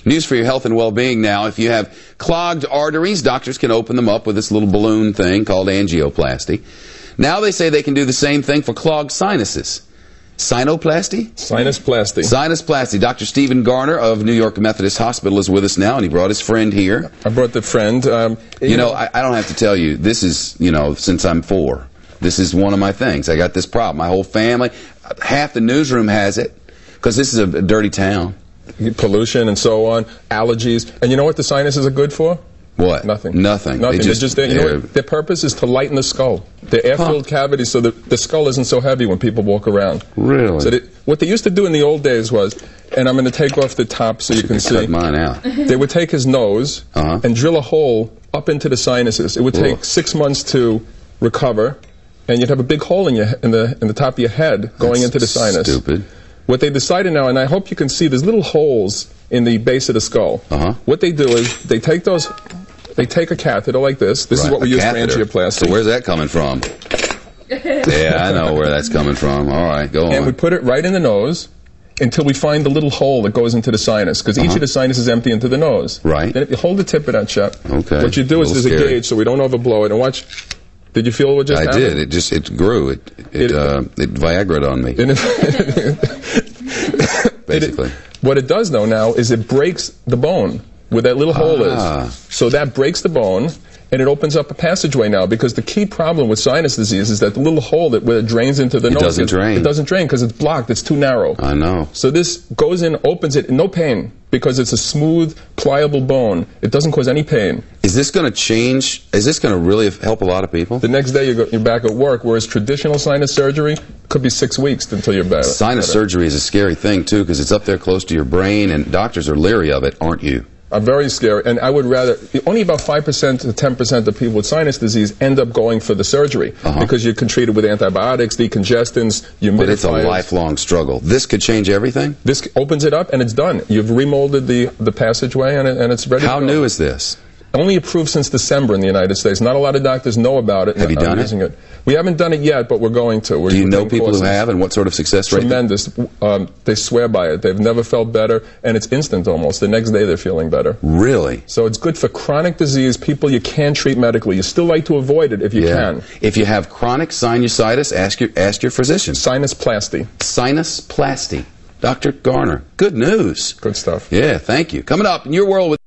News for your health and well-being now. If you have clogged arteries, doctors can open them up with this little balloon thing called angioplasty. Now they say they can do the same thing for clogged sinuses. Sinuplasty? Sinusplasty. Sinusplasty. Dr. Stephen Garner of New York Methodist Hospital is with us now, and he brought his friend here. I brought the friend. You know, I don't have to tell you, this is, you know, since I'm 4. This is one of my things. I got this problem. My whole family, half the newsroom has it, because this is a dirty town. Pollution and so on, allergies. And you know what the sinuses are good for? What? Nothing. Nothing. Nothing. You know what? Their purpose is to lighten the skull. They're air-filled cavities so that the skull isn't so heavy when people walk around. Really? So what they used to do in the old days was, and I'm going to take off the top so you can see. Cut mine out. They would take his nose and drill a hole up into the sinuses. It would take 6 months to recover, and you'd have a big hole in the top of your head going into the sinus. Stupid. What they decided now, and I hope you can see, there's little holes in the base of the skull. What they do is they take a catheter like this. This is what we use for angioplasty. So where's that coming from? Yeah, I know where that's coming from. All right, go on. And we put it right in the nose until we find the little hole that goes into the sinus, because each of the sinuses empty into the nose. Right. Then if you hold the tip of that shut, okay. What you do is there's a gauge so we don't overblow it. And watch. Did you feel what just happened? I did. It grew. It Viagra'd on me. Basically. What it does, though, now is it breaks the bone where that little hole is. So that breaks the bone, and it opens up a passageway now, because the key problem with sinus disease is that the little hole where it drains into the nose. Doesn't drain. It doesn't drain because it's blocked. It's too narrow. I know. So this goes in, opens it, no pain, because it's a smooth, pliable bone. It doesn't cause any pain. Is this going to change? Is this going to really help a lot of people? The next day you're back at work, whereas traditional sinus surgery could be 6 weeks until you're better. Sinus surgery is a scary thing, too, because it's up there close to your brain, and doctors are leery of it, aren't you? I'm very scary, and I would rather, only about 5% to 10% of people with sinus disease end up going for the surgery, because you can treat it with antibiotics, decongestants, humidifiers. But it's a lifelong struggle. This could change everything? This opens it up, and it's done. You've remolded the passageway, and it's ready to go. How new is this? Only approved since December in the United States. Not a lot of doctors know about it. Have you done it? We haven't done it yet, but we're going to. Do you know people who have, and what sort of success rate? Tremendous. They swear by it. They've never felt better, and it's instant almost. The next day they're feeling better. Really? So it's good for chronic disease, people you can treat medically. You still like to avoid it if you can. If you have chronic sinusitis, ask your physician. Sinusplasty. Sinusplasty. Dr. Garner. Good news. Good stuff. Yeah, thank you. Coming up in your world with